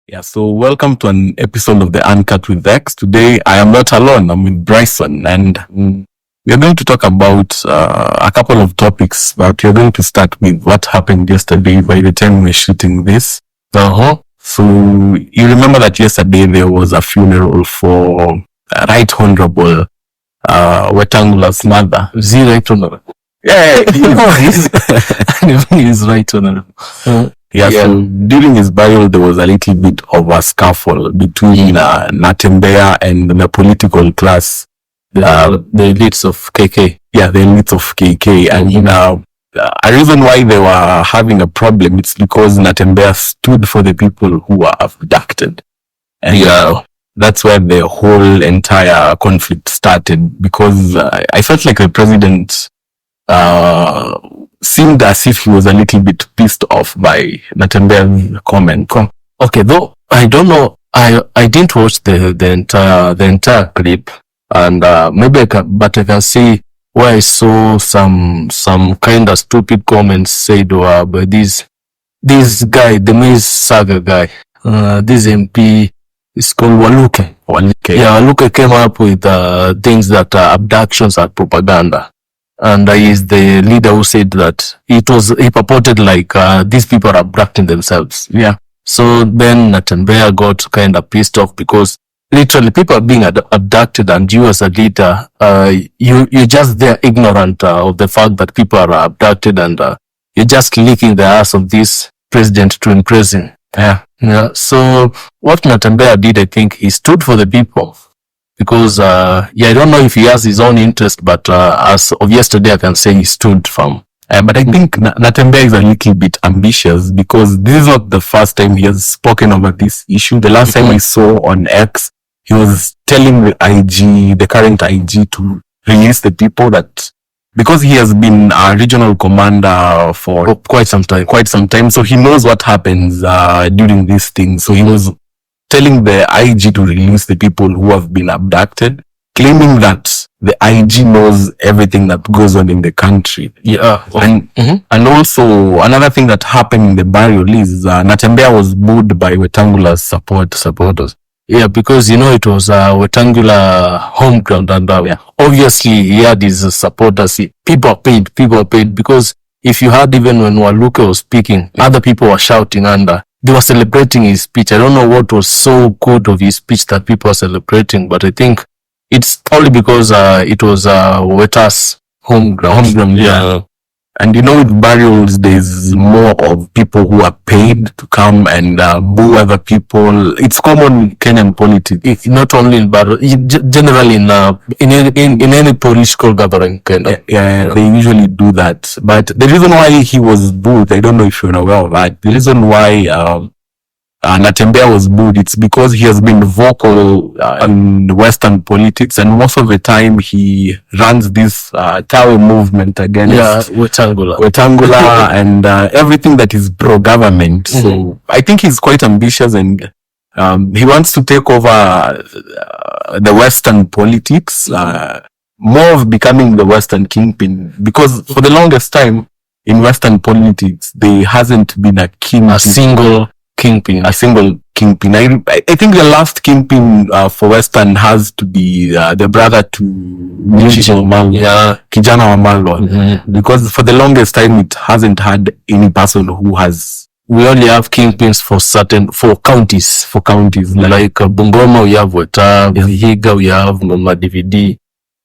Yeah, so welcome to an episode of the Uncut with X. Today, I am not alone. I'm with Bryson, and we are going to talk about a couple of topics, but we're going to start with what happened yesterday by the time we're shooting this. So, you remember that yesterday there was a funeral for Right Honorable Wetang'ula's mother. Right Honorable. Yeah, He's Right Honorable. Yeah, so during his burial, there was a little bit of a scuffle between Natembeya and the political class. The elites of KK. Yeah, the elites of KK. And a reason why they were having a problem, it's because Natembeya stood for the people who were abducted. And that's where the whole entire conflict started, because I felt like the president seemed as if he was a little bit pissed off by Natembeya's comment. Okay, though I don't know, I didn't watch the entire clip, and maybe I can see where I saw some kind of stupid comments said by this guy, the Maize Saga guy, this MP is called Waluke. Yeah, Waluke came up with things that abductions are propaganda. And he is the leader who said that he purported like these people are abducting themselves. Yeah. So then Natembeya got kind of pissed off because literally people are being abducted, and you as a leader, you're just there ignorant of the fact that people are abducted, and you're just licking the ass of this president to impress him. Yeah. So what Natembeya did, I think, he stood for the people. Because, I don't know if he has his own interest, but as of yesterday, I can say he stood firm. But I think Natembeya is a little bit ambitious, because this is not the first time he has spoken about this issue. The last time I saw on X, he was telling the current IG, to release the people, that because he has been a regional commander for quite some time. So he knows what happens during these things. So he was telling the IG to release the people who have been abducted, claiming that the IG knows everything that goes on in the country. Yeah. And also another thing that happened in the burial is Natembeya was booed by Wetang'ula's supporters. Yeah, because it was Wetang'ula home ground, and obviously he had his supporters. People are paid, because if you heard, even when Waluke was speaking, other people were shouting, and they were celebrating his speech. I don't know what was so good of his speech that people are celebrating, but I think it's only because it was Weta's home ground. Yeah. And with burials, there's more of people who are paid to come and boo other people. It's common in Kenyan politics. It's not only in burial, generally in any political gathering. Yeah, they usually do that. But the reason why he was booed, I don't know if you're aware of that. The reason why Natembeya was booed, it's because he has been vocal in Western politics, and most of the time he runs this Tawe movement against Wetang'ula and everything that is pro-government. So I think he's quite ambitious, and he wants to take over the Western politics, more of becoming the Western kingpin, because for the longest time in Western politics there hasn't been a single kingpin. I think the last kingpin for Western has to be the brother to Kijana Wamalwa, because for the longest time it hasn't had any person who has. We only have kingpins for counties. Like Bungoma, we have Weta, Vihiga, we have Madividi,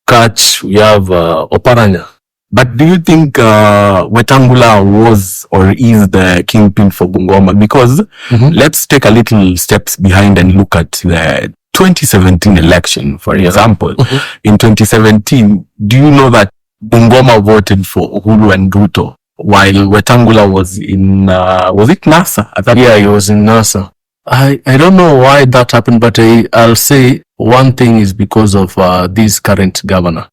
Kach, we have Oparanya. But do you think Wetang'ula was or is the kingpin for Bungoma? Because let's take a little steps behind and look at the 2017 election, for example. In 2017, do you know that Bungoma voted for Uhuru and Ruto, while Wetang'ula was in, was it NASA? He was in NASA. I don't know why that happened, but I'll say one thing is because of this current governor.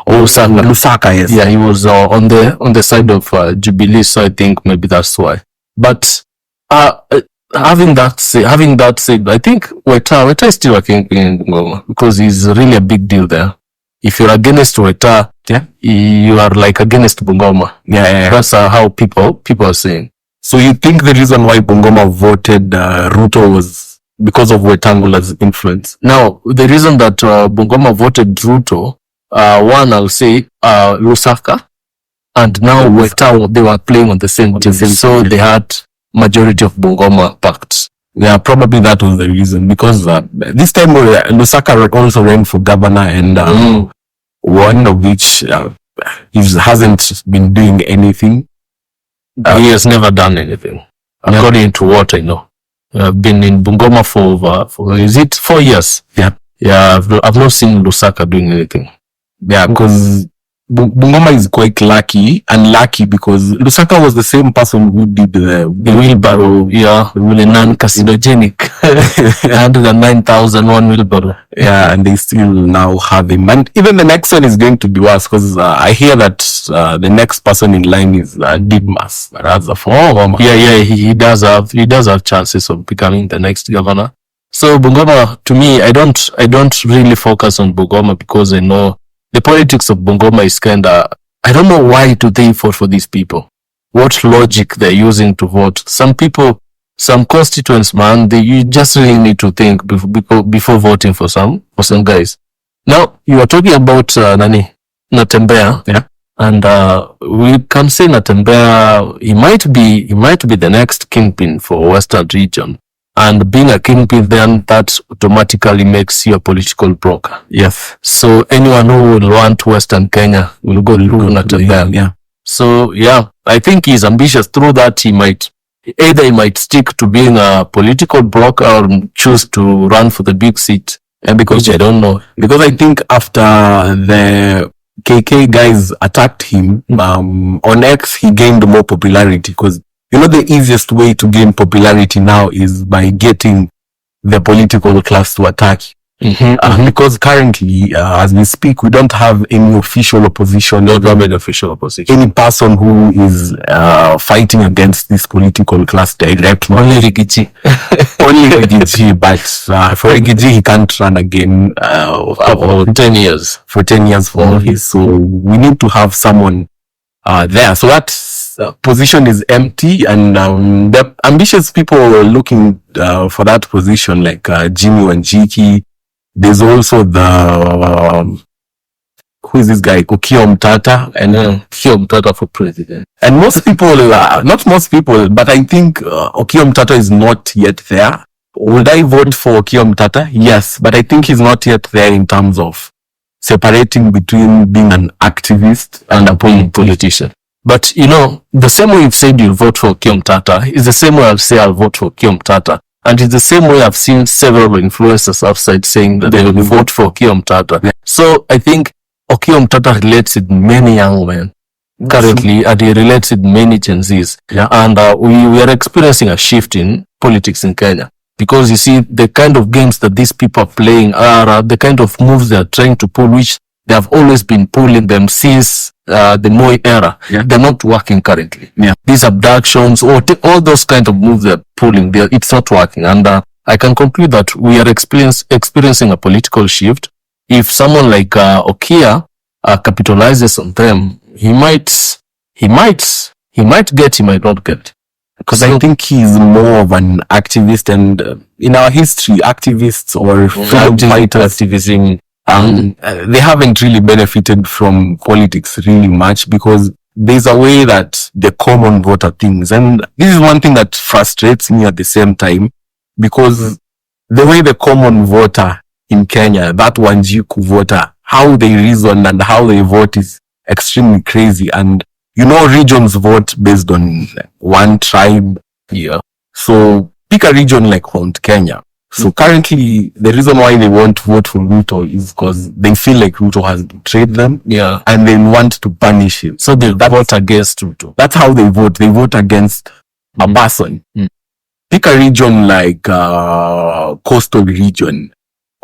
Lusaka, yes. Yeah, he was on the side of Jubilee, so I think maybe that's why. But having that said, I think Weta is still a kingpin in Bungoma, because he's really a big deal there. If you're against Weta, you are like against Bungoma. Yeah. That's how people are saying. So you think the reason why Bungoma voted Ruto was because of Wetang'ula's influence? Now, the reason that Bungoma voted Ruto, one, I'll say Lusaka, and now Wetang'ula, they were playing on the same team. So they had majority of Bungoma packed. Yeah, probably that was the reason, because this time Lusaka also ran for governor, and one of which he hasn't been doing anything. He has never done anything, according to what I know. I've been in Bungoma for is it 4 years? Yeah, I've not seen Lusaka doing anything. Yeah, because Bungoma is quite unlucky, because Lusaka was the same person who did the wheelbarrow, really non-carcinogenic, 109,001 wheelbarrow. Yeah, and they still now have him. And even the next one is going to be worse, because I hear that the next person in line is Didmas. He does have chances of becoming the next governor. So Bungoma, to me, I don't really focus on Bungoma, because I know the politics of Bungoma is I don't know why do they vote for these people? What logic they're using to vote? Some people, some constituents, man, you just really need to think before voting for some guys. Now, you are talking about Natembeya. Yeah. And we can say Natembeya, he might be the next kingpin for Western region. And being a kingpin, then that automatically makes you a political broker. Yes. So anyone who will want Western Kenya will go through Natembeya. Yeah. So I think he's ambitious. Through that, he might stick to being a political broker or choose to run for the big seat. And because I don't know. Because I think after the KK guys attacked him, on X, he gained more popularity, because the easiest way to gain popularity now is by getting the political class to attack you. Because currently, as we speak, we don't have any official opposition. Any person who is fighting against this political class directly. Only Rigiji. But for Rigiji, he can't run again for 10 years. For 10 years for office. So we need to have someone there. So that position is empty, and the ambitious people are looking for that position, like Jimmy Wanjiki. There's also who is this guy? Okiya Omtatah, and Okiya Omtatah for president. And most people, not most people, but I think Okiya Omtatah is not yet there. Would I vote for Okiya Omtatah? Yes, but I think he's not yet there in terms of separating between being an activist and a politician. But the same way you've said you'll vote for Okiya Omtatah is the same way I'll say I'll vote for Okiya Omtatah. And it's the same way I've seen several influencers outside saying that they will vote for Okiya Omtatah. Yeah. So I think Okiya Omtatah relates with many young men currently, and he relates with many Gen Zs. Yeah. And we are experiencing a shift in politics in Kenya. Because you see, the kind of games that these people are playing are the kind of moves they are trying to pull, which they have always been pulling them since the Moi era. Yeah. They're not working currently. Yeah. These abductions or all those kind of moves they're pulling, it's not working. And I can conclude that we are experiencing a political shift. If someone like Okiya capitalizes on them, he might get, he might not get. Because I think he's more of an activist, and in our history, activists or freedom fighters, activism, they haven't really benefited from politics really much, because there's a way that the common voter thinks. And this is one thing that frustrates me at the same time, because the way the common voter in Kenya, that Wanjiku voter, how they reason and how they vote is extremely crazy. And regions vote based on one tribe. Yeah. So pick a region like Mount Kenya. So currently, the reason why they won't vote for Ruto is because they feel like Ruto has betrayed them. Yeah. And they want to punish him. So they vote against Ruto. That's how they vote. They vote against a person. Pick a region like coastal region.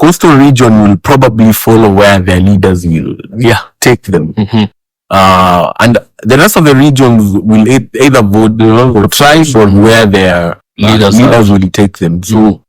Coastal region will probably follow where their leaders will take them. And the rest of the regions will either vote for tribes or where their leaders will take them. So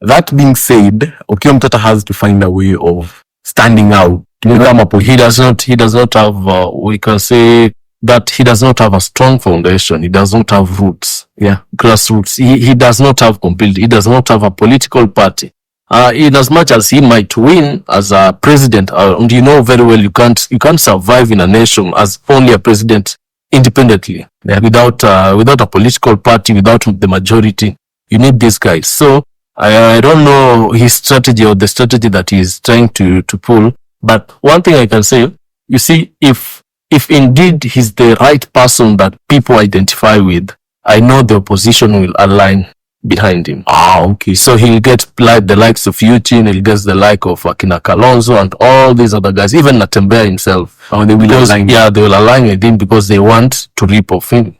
that being said, Okiya Omtatah has to find a way of standing out to become a He does not have, we can say, that he does not have a strong foundation. He does not have roots. Yeah. Grassroots. He does not have completely. He does not have a political party. In as much as he might win as a president, and you know very well you can't survive in a nation as only a president independently, without a political party, without the majority. You need these guys. So I don't know his strategy or the strategy that he's trying to pull. But one thing I can say, you see, if indeed he's the right person that people identify with, I know the opposition will align behind him. Okay. So he'll get like the likes of Eugene, he'll get the like of Akina Kalonzo and all these other guys, even Natembeya himself. They will align. Yeah, they will align with him because they want to rip off him.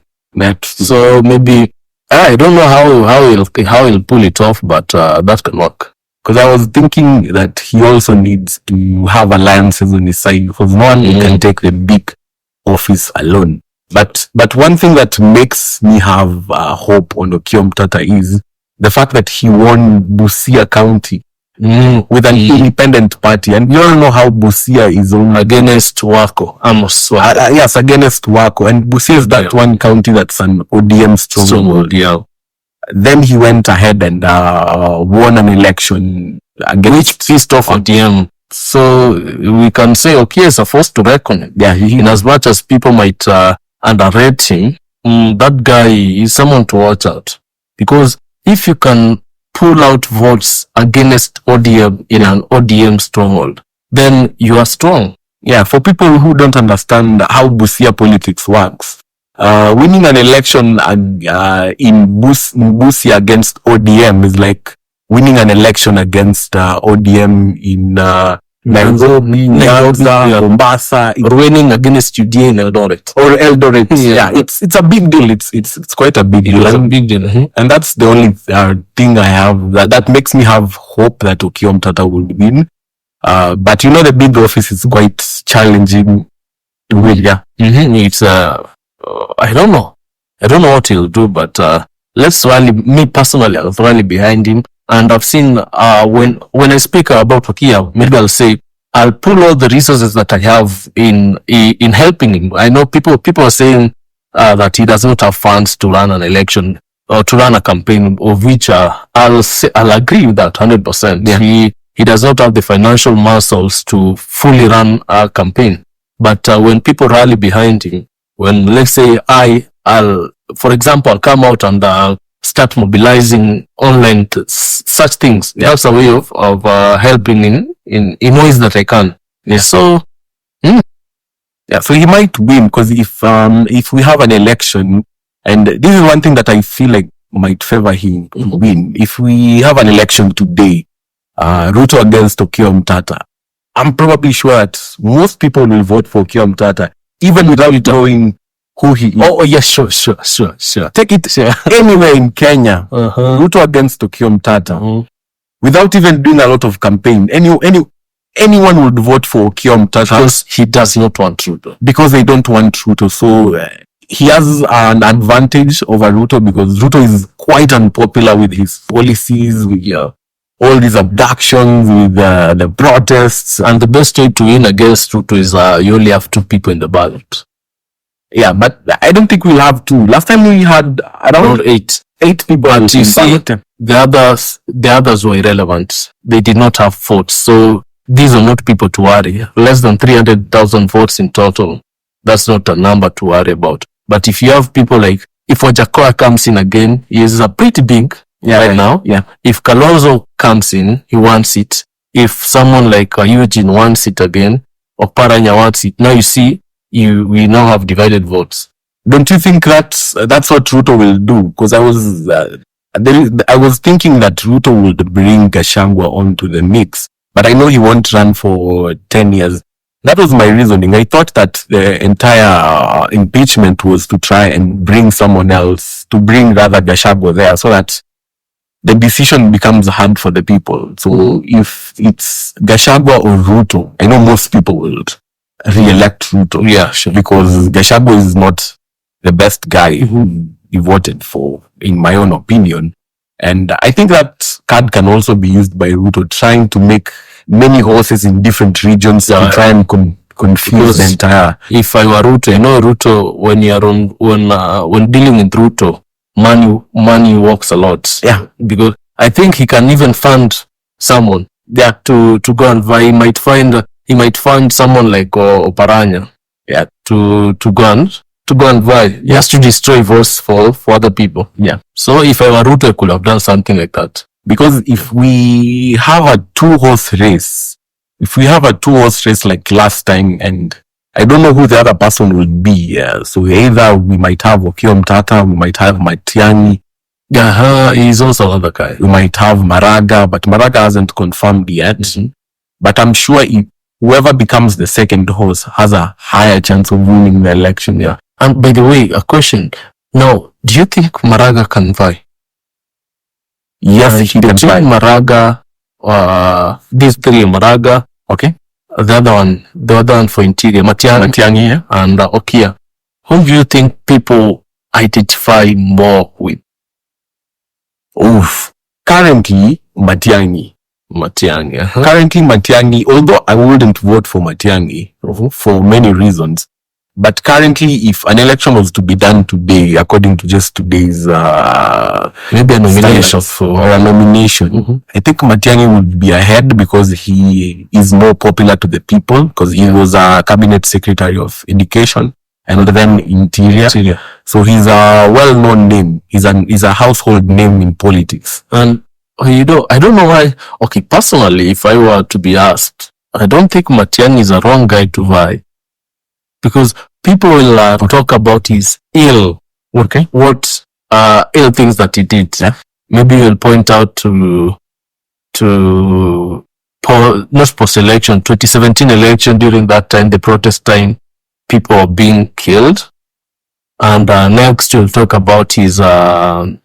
So maybe, I don't know how he'll pull it off, but that can work. Because I was thinking that he also needs to have alliances on his side, because no one can take the big office alone. But one thing that makes me have hope on Okiya Mtata is the fact that he won Busia County with an independent party. And you all know how Busia is only against Wako. Yes, against Wako. And Busia is that one county that's an ODM stronghold. Yeah. Then he went ahead and won an election which pissed off ODM. So we can say Okiya is a force to reckon with. Yeah, in as much as people might underrate him, that guy is someone to watch out. Because if you can pull out votes against ODM in an ODM stronghold, then you are strong. Yeah, for people who don't understand how Busia politics works, winning an election in Busia against ODM is like winning an election against ODM in Nairobi, Mombasa, or winning against UDA in Eldoret. Or Eldoret. Yeah, it's a big deal. It's quite a big deal. It's a big deal. And that's the only thing I have that makes me have hope that Okiya Mtata will win. But you know, the big office is quite challenging to win. Yeah. It's I don't know what he'll do, but let's rally. Me personally, I'll rally behind him. And I've seen when I speak about Okiya, maybe I'll say I'll pull all the resources that I have in helping him. I know people are saying that he does not have funds to run an election or to run a campaign, of which I'll agree with that 100%. Yeah. He does not have the financial muscles to fully run a campaign. But when people rally behind him, when let's say I'll for example, I'll come out and start mobilizing online such things. That's a way of helping in ways that I can. Yeah. So, yeah. So he might win, because if we have an election, and this is one thing that I feel like might favor him to win. If we have an election today, Ruto against Okiya Mtata, I'm probably sure that most people will vote for Okiya Mtata, even without knowing who he is. Oh yes, sure. Take it anywhere in Kenya, Ruto against Okiya Mtata, without even doing a lot of campaign. Anyone would vote for Okiya Mtata because he does not want Ruto. Because they don't want Ruto. So he has an advantage over Ruto, because Ruto is quite unpopular with his policies, with all these abductions, with the protests. And the best way to win against Ruto is you only have 2 people in the ballot. Yeah, but I don't think we'll have 2. Last time we had around 8 people. But you see, the others were irrelevant. They did not have votes. So these are not people to worry. Less than 300,000 votes in total. That's not a number to worry about. But if you have people like, if Wajakoya comes in again, he is a pretty big now. Yeah. If Kalonzo comes in, he wants it. If someone like Eugene wants it again, or Paranya wants it, now you see, we now have divided votes. Don't you think that's what Ruto will do? Because I was thinking that Ruto would bring Gachagua onto the mix, but I know he won't run for 10 years. That was my reasoning. I thought that the entire impeachment was to try and bring someone else, to bring rather Gachagua there, so that the decision becomes hard for the people. So if it's Gachagua or Ruto, I know most people will re-elect Ruto. Yeah, sure. Because Gachagua is not the best guy who he voted for, in my own opinion. And I think that card can also be used by Ruto, trying to make many horses in different regions to try and confuse the entire. If I were Ruto, Ruto, when you are when dealing with Ruto, money works a lot. Yeah. Because I think he can even fund someone to go and buy. He might find someone like Oparanya, to go and buy, just to destroy votes for other people. Yeah. So if I were Ruto, I could have done something like that. Because if we have a two-horse race like last time, and I don't know who the other person will be, so either we might have Okiya Omtatah, we might have Matiang'i. He's also another guy. We might have Maraga, but Maraga hasn't confirmed yet. Mm-hmm. But I'm sure whoever becomes the second horse has a higher chance of winning the election. Yeah. And by the way, a question. Now, do you think Maraga can vie? Yes, he can vie. Maraga, these three, Maraga, okay, the other one for interior, Matiang'i, yeah, and Okiya. Who do you think people identify more with? Currently, Matiang'i. Currently, Matiang'i, although I wouldn't vote for Matiang'i for many reasons. But currently, if an election was to be done today, according to just today's maybe a nomination I think Matiang'i would be ahead because he is more popular to the people, because he was a cabinet secretary of education and then interior. So he's a well-known name. He's a household name in politics. And I don't know why. Okay, personally, if I were to be asked, I don't think Matiang'i is a wrong guy to vie. Because people will talk about his ill things that he did. Yeah. Maybe you'll point out to not post-election, 2017 election. During that time, the protest time, people are being killed. And next you'll talk about his court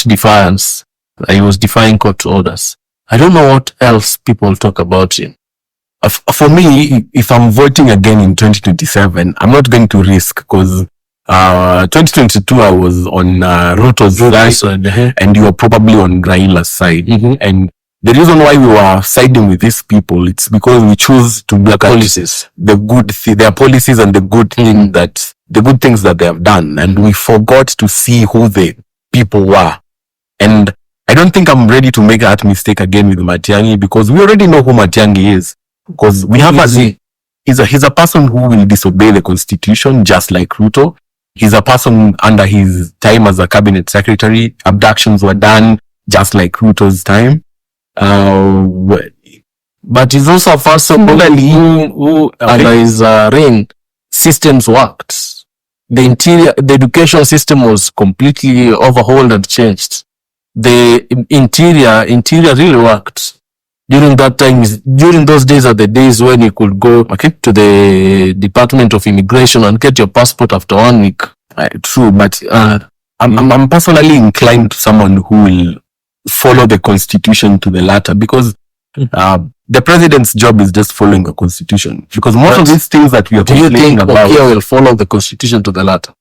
defiance. He was defying court orders. I don't know what else people talk about him. For me, if I'm voting again in 2027, I'm not going to risk, because 2022 I was on Ruto's side, and you were probably on Raila's side. Mm-hmm. And the reason why we were siding with these people, it's because we choose to look at their policies and the good things that they have done, and we forgot to see who the people were. And I don't think I'm ready to make that mistake again with Matiang'i, because we already know who Matiang'i is. Because we have he's a person who will disobey the constitution, just like Ruto. He's a person under his time as a cabinet secretary. Abductions were done just like Ruto's time. But he's also a person who under his reign, systems worked. The education system was completely overhauled and changed. The interior really worked. During that time, during those days are the days when you could go to the Department of Immigration and get your passport after 1 week. True, but I'm personally inclined to someone who will follow the constitution to the latter, because the president's job is just following the constitution. Because most of these things that we are complaining about, Okiya will follow the constitution to the latter?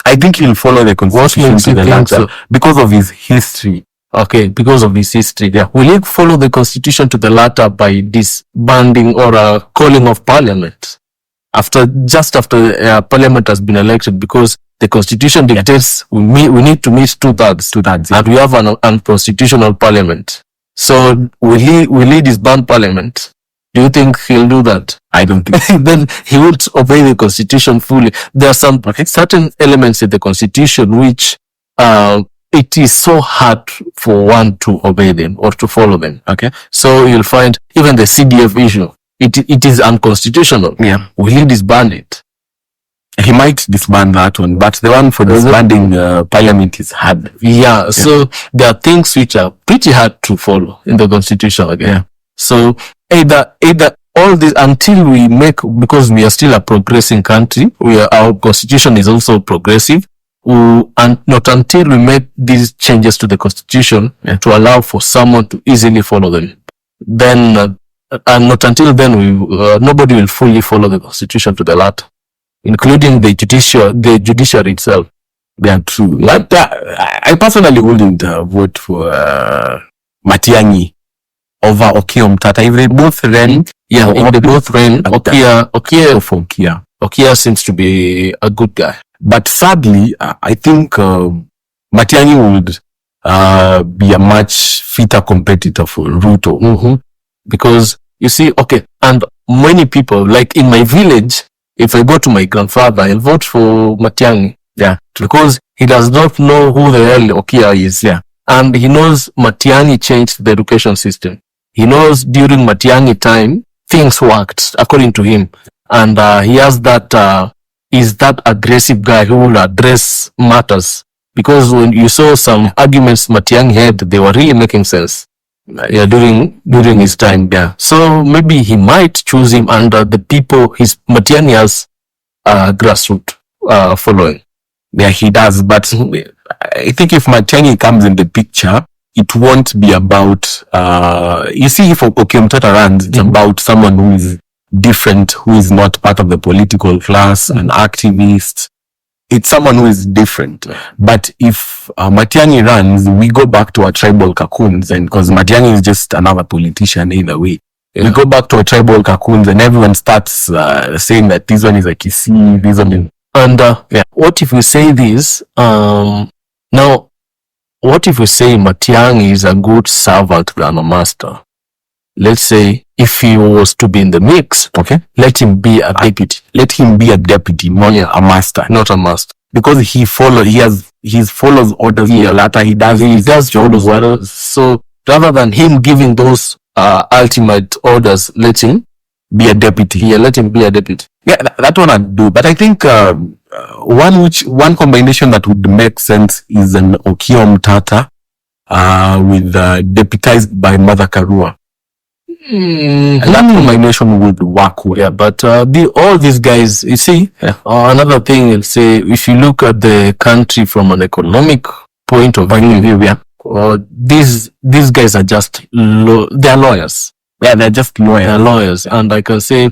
I think he will follow the constitution to the latter because of his history. Okay, because of his history. Yeah. Will he follow the constitution to the latter by disbanding or calling of parliament? After parliament has been elected, because the constitution dictates we need to meet two-thirds, and we have an unconstitutional parliament. So will he disband parliament? Do you think he'll do that? I don't think. Then he won't obey the constitution fully. There are some certain elements in the constitution which it is so hard for one to obey them or to follow them. Okay. So you'll find even the CDF issue, it is unconstitutional. Yeah. Will he disband it? He might disband that one, but the one for disbanding parliament is hard. Yeah. So there are things which are pretty hard to follow in the constitution again. Yeah. So either all this until we because we are still a progressing country, our constitution is also progressive. And not until we make these changes to the constitution to allow for someone to easily follow them, then and not until then nobody will fully follow the constitution to the latter, including the judiciary itself. They are true. Like I personally wouldn't vote for Matiang'i over Okiya Omtatah. If they both ran, Yeah, in the both reign, Okia. Okia seems to be a good guy. But sadly, I think Matiang'i would be a much fitter competitor for Ruto. Mm-hmm. Because you see, okay, and many people, like in my village, if I go to my grandfather, I'll vote for Matiang'i. Yeah. Because he does not know who the hell Okia is. Yeah. And he knows Matiang'i changed the education system. He knows during Matiang'i time, things worked according to him. And he has that, is that aggressive guy who will address matters. Because when you saw some arguments Matiang'i had, they were really making sense. Yeah, during his time. Yeah. So maybe he might choose him under the people Matiang'i has grassroots following. Yeah, he does. But I think if Matiang'i comes in the picture, it won't be about, you see, if Okiomtata runs, it's about someone who is different, who is not part of the political class, an activist. It's someone who is different. But if Matiang'i runs, we go back to our tribal cocoons, and because Matiang'i is just another politician either way. Yeah. We go back to our tribal cocoons and everyone starts saying that this one is a Kisii, this one is... And what if we say this? Now, what if we say Matiang'i is a good servant than a master? Let's say if he was to be in the mix, okay, let him be a deputy. Let him be a deputy, not a master. Not a master. Because he follows orders. Yeah. He does jobs well. So rather than him giving those ultimate orders, let him be a deputy. Yeah, let him be a deputy. Yeah, that one I'd do. But I think one combination that would make sense is an Okiomtata with deputized by Mother Karua. And that combination would work well. Yeah, but all these guys, you see, another thing I'll say, if you look at the country from an economic point of view, these guys are just they're lawyers. Yeah, they're just lawyers. They're lawyers, and I can say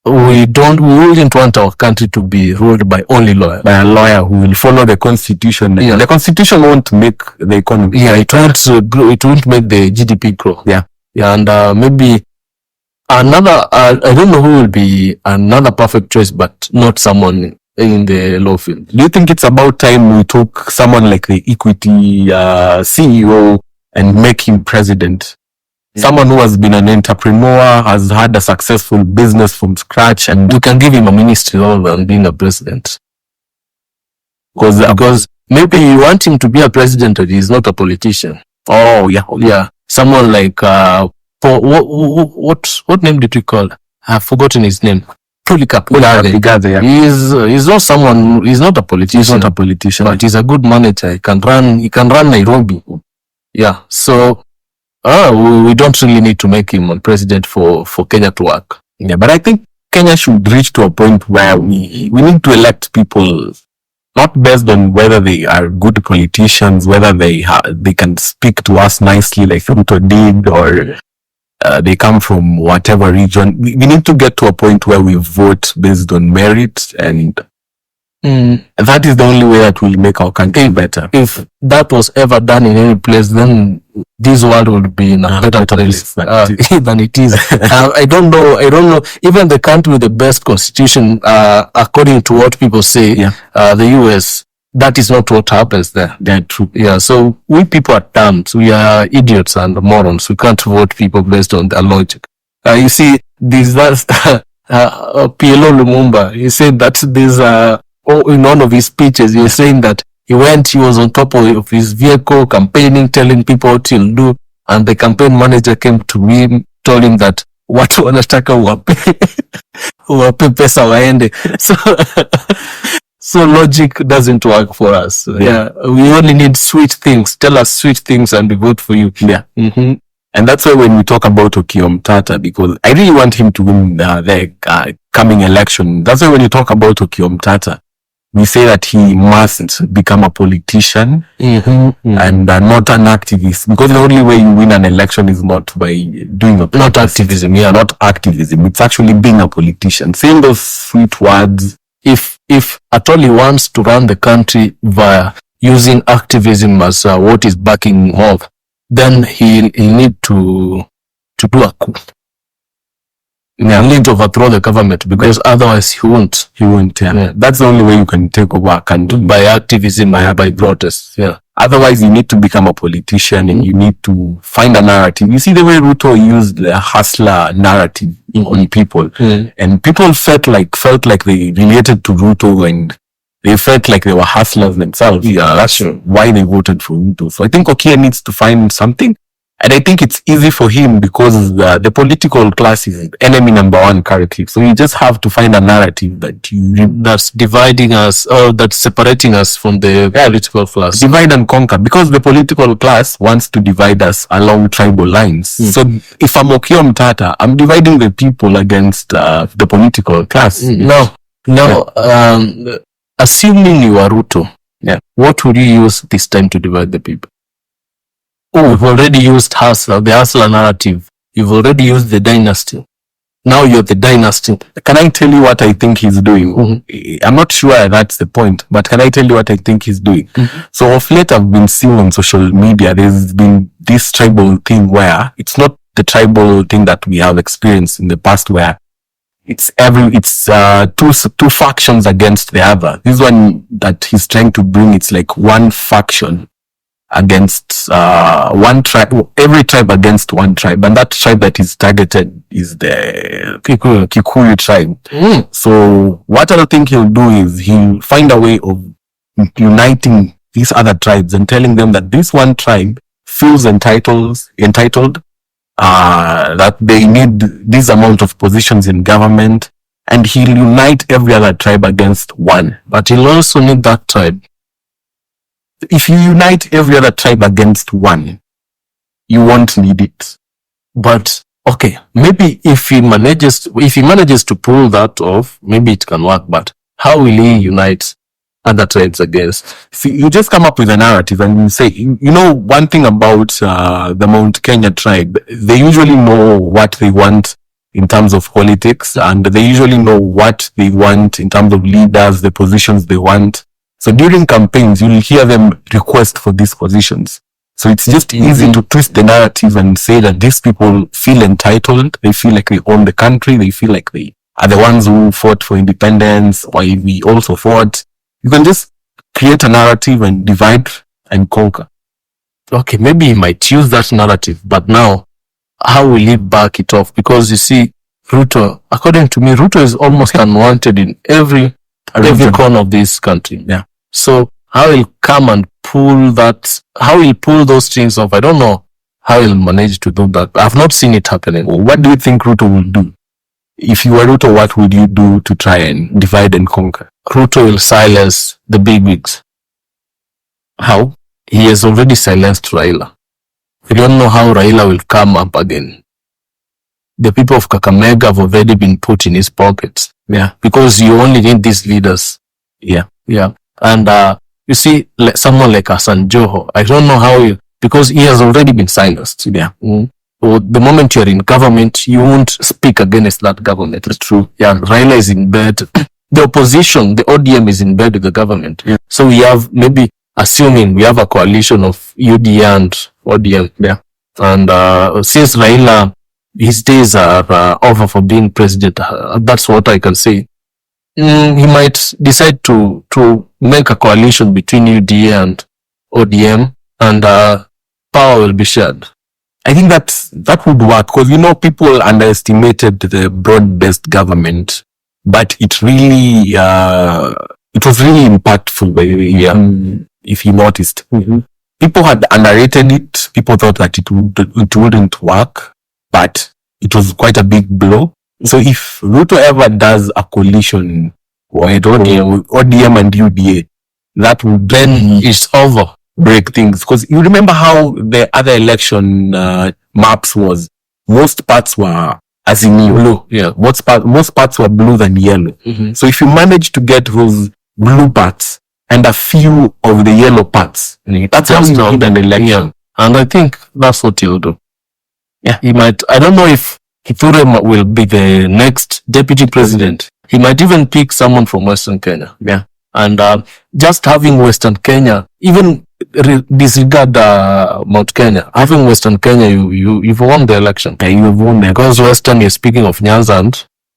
we wouldn't want our country to be ruled by only lawyers. By a lawyer who will follow the constitution. Yeah. The constitution won't make the economy. Yeah, it won't make the GDP grow. Yeah. Yeah, and maybe another, I don't know who will be another perfect choice, but not someone in the law field. Do you think it's about time we took someone like the Equity CEO and make him president? Yeah. Someone who has been an entrepreneur, has had a successful business from scratch, and we can give him a ministry rather than being a president. Because maybe you want him to be a president, but he's not a politician. Oh, yeah. Yeah. Someone like, what name did we call? I've forgotten his name. Yeah. He's not someone, he's not a politician. He's not a politician. But he's a good manager. He can run Nairobi. Yeah. So, we don't really need to make him a president for Kenya to work. Yeah, but I think Kenya should reach to a point where we need to elect people not based on whether they are good politicians, whether they can speak to us nicely like Ruto did, or they come from whatever region. We need to get to a point where we vote based on merit, and that is the only way that will make our country better. If that was ever done in any place, then this world would be in a better place than it is. I don't know. Even the country with the best constitution, according to what people say, the US, that is not what happens there. That's true. Yeah. So we people are dumb. We are idiots and morons. We can't vote people based on their logic. You see, PLO Lumumba, he said that in one of his speeches, he was saying that he was on top of his vehicle campaigning, telling people what he'll do. And the campaign manager came to him, told him that watu wanataka uwape pesa waende. So logic doesn't work for us. Yeah. We only need sweet things. Tell us sweet things and we vote for you. Yeah. Mm-hmm. And that's why when we talk about Okiomtata, because I really want him to win the coming election. That's why when you talk about Okiomtata, we say that he must become a politician and not an activist, because the only way you win an election is not by doing not activism. Yeah, not activism. It's actually being a politician, saying those sweet words. If at all he wants to run the country via using activism as what is backing off, then he'll need to do a coup. You need to overthrow the government because otherwise he won't. He won't. Yeah. That's the only way you can take over a country. By activism, by protest. Yeah. Otherwise, you need to become a politician and you need to find a narrative. You see the way Ruto used the hustler narrative on people, and people felt like they related to Ruto and they felt like they were hustlers themselves. Yeah, that's true. Why they voted for Ruto. So I think Okia needs to find something. And I think it's easy for him because the political class is enemy number one currently. So you just have to find a narrative that's dividing us or that's separating us from the political class. Divide and conquer, because the political class wants to divide us along tribal lines. So if I'm Okia Mtata, I'm dividing the people against the political class. Now, assuming you are Ruto, what would you use this time to divide the people? You've already used the hustler narrative. You've already used the dynasty. Now you're the dynasty. Can I tell you what I think he's doing? I'm not sure that's the point, but can I tell you what I think he's doing? So of late I've been seeing on social media, there's been this tribal thing where it's not the tribal thing that we have experienced in the past where it's two factions against the other. This one that he's trying to bring, it's like one faction against one tribe, every tribe against one tribe, and that tribe that is targeted is the Kikuyu tribe. So what I think he'll do is he'll find a way of uniting these other tribes and telling them that this one tribe feels entitled that they need this amount of positions in government, and he'll unite every other tribe against one. But he'll also need that tribe. If you unite every other tribe against one, you won't need it. But okay, maybe if he manages to pull that off, maybe it can work. But how will he unite other tribes against? See, you just come up with a narrative and you say, one thing about the Mount Kenya tribe, they usually know what they want in terms of politics, and they usually know what they want in terms of leaders, the positions they want. So during campaigns, you'll hear them request for these positions. So it's just easy to twist the narrative and say that these people feel entitled. They feel like they own the country. They feel like they are the ones who fought for independence, or we also fought. You can just create a narrative and divide and conquer. Okay, maybe he might use that narrative, but now how will he back it off? Because you see, Ruto, according to me, Ruto is almost unwanted in every corner of this country. Yeah. So how he'll come and pull those things off, I don't know how he'll manage to do that. I've not seen it happening. What do you think Ruto will do? If you were Ruto, what would you do to try and divide and conquer? Ruto will silence the bigwigs. How? He has already silenced Raila. We don't know how Raila will come up again. The people of Kakamega have already been put in his pockets. Yeah. Because you only need these leaders. Yeah. Yeah. And you see, someone like Hassan Joho, I don't know how because he has already been silenced. Yeah. So the moment you're in government, you won't speak against that government. It's true. Yeah. Raila is in bed. The opposition, the ODM is in bed with the government. Yeah. So we have, maybe assuming we have a coalition of UDA and ODM. Yeah. And since Raila, his days are over for being president, that's what I can say. He might decide to make a coalition between UDA and ODM, and power will be shared. I think that would work, because people underestimated the broad-based government, but it was really impactful, by the way, if you noticed. People had underrated it. People thought that it wouldn't work, but it was quite a big blow. So if Ruto ever does a coalition with ODM and UDA, that would then it's over. Break things. Because you remember how the other election maps was, most parts were blue. Yeah. Most parts were blue than yellow. So if you manage to get those blue parts and a few of the yellow parts, that's how you win an election. Yeah. And I think that's what he'll do. Yeah. He might, I don't know if Kithure will be the next deputy president. He might even pick someone from Western Kenya. Yeah. And just having Western Kenya, even disregard Mount Kenya. Having Western Kenya, you've won the election. Yeah, you've won there. Because Western, you're speaking of Nyanza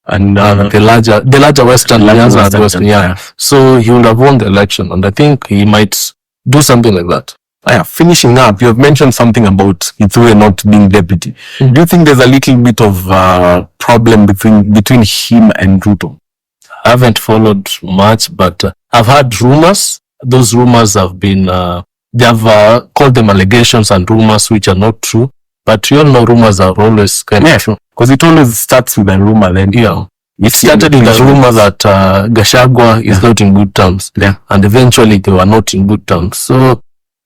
and the larger Western, Nyanza and Western, yeah. So he would have won the election, and I think he might do something like that. Yeah, finishing up, you have mentioned something about Kithure not being deputy. Do you think there's a little bit of problem between him and Ruto? I haven't followed much, but I've heard rumors. Those rumors have been, they have called them allegations and rumors which are not true. But you all know rumors are always kind of true. Because it always starts with a rumor then. Yeah. It started with a rumor that Gachagua is not in good terms. Yeah. And eventually they were not in good terms. So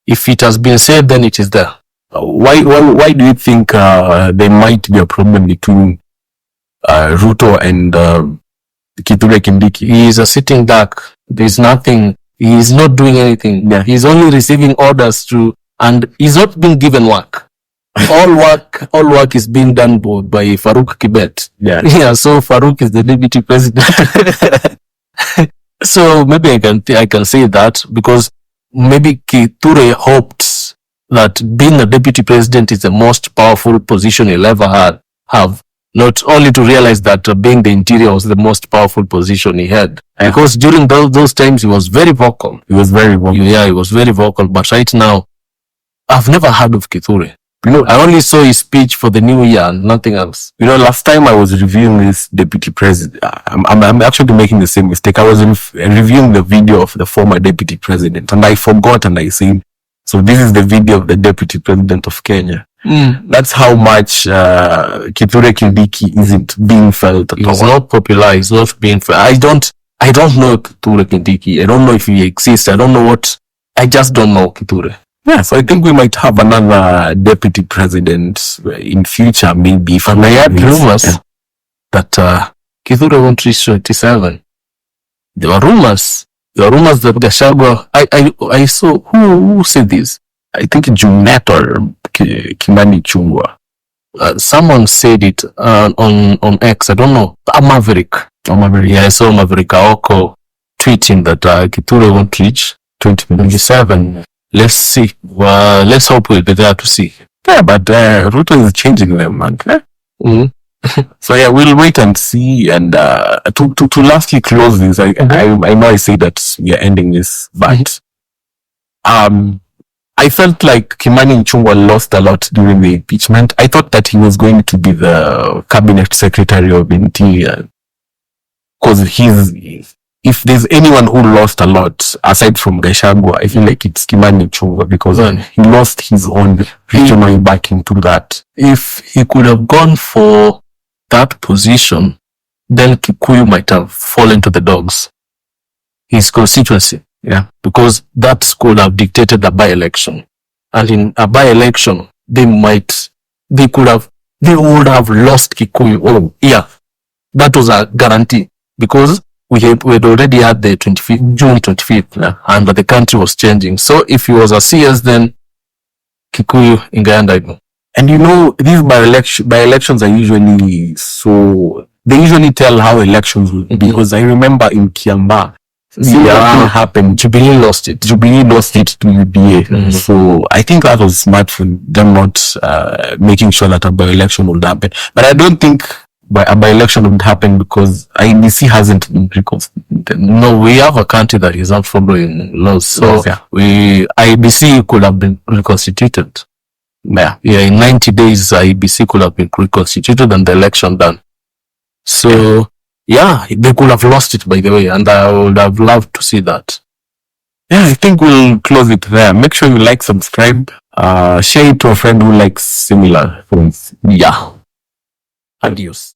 if it has been said, then it is there. Why do you think there might be a problem between Ruto and Kithure Kindiki? He is a sitting duck. There's nothing. He is not doing anything. Yeah. He's only receiving orders and he's not being given work. all work is being done by Farouk Kibet. Yeah. Yeah. So Farouk is the deputy president. So maybe I can say that because maybe Kithure hoped that being a deputy president is the most powerful position he'll ever have. Not only to realize that being the interior was the most powerful position he had. Because during those times he was very vocal. He was very vocal. Yeah, he was very vocal. But right now, I've never heard of Kithure. You know, I only saw his speech for the new year and nothing else. You know, last time I was reviewing this deputy president, I'm actually making the same mistake. I was reviewing the video of the former deputy president and I forgot and I said, so this is the video of the deputy president of Kenya. That's how much Kithure Kindiki isn't being felt at all. He's not popular. He's not being felt. I don't know Kithure Kindiki. I don't know if he exists. I don't know I just don't know Kithure. Yeah, so I think we might have another deputy president in future, maybe. And I heard rumors that Kithure won't reach 27. There were rumors that Gachagua. I saw who said this. I think Junet or Kimani Ichung'wah. Someone said it on X. I don't know. Maverick. Yeah, I saw Maverick Aoko tweeting that Kithure won't reach 2027. Let's see. Let's hope we'll be there to see. Yeah, but Ruto is changing them, man. So yeah, we'll wait and see. And to lastly close this, I know I say that we are ending this, but I felt like Kimani Ichung'wah lost a lot during the impeachment. I thought that he was going to be the cabinet secretary of Interior, because if there's anyone who lost a lot aside from Gachagua, I feel like it's Kimani Ichung'wah, because he lost his own regional backing to that. If he could have gone for that position, then Kikuyu might have fallen to the dogs. His constituency. Yeah. Because that could have dictated a by-election. And in a by-election, they would have lost Kikuyu. Oh, yeah. That was a guarantee. Because we had already had the June 25th, and the country was changing. So if he was a CS, then Kikuyu ingaenda. And you know, these by-elections are usually they usually tell how elections will be, because I remember in Kiambaa, what happened. Jubilee lost it to UDA. So I think that was smart for them not making sure that a by-election would happen. But I don't think a by-election would happen because IEBC hasn't been reconstituted. No, we have a country that is not following laws. So IEBC could have been reconstituted. Yeah, in 90 days, IEBC could have been reconstituted and the election done. So, yeah, they could have lost it, by the way, and I would have loved to see that. Yeah, I think we'll close it there. Make sure you like, subscribe, share it to a friend who likes similar things. Yeah. Adios.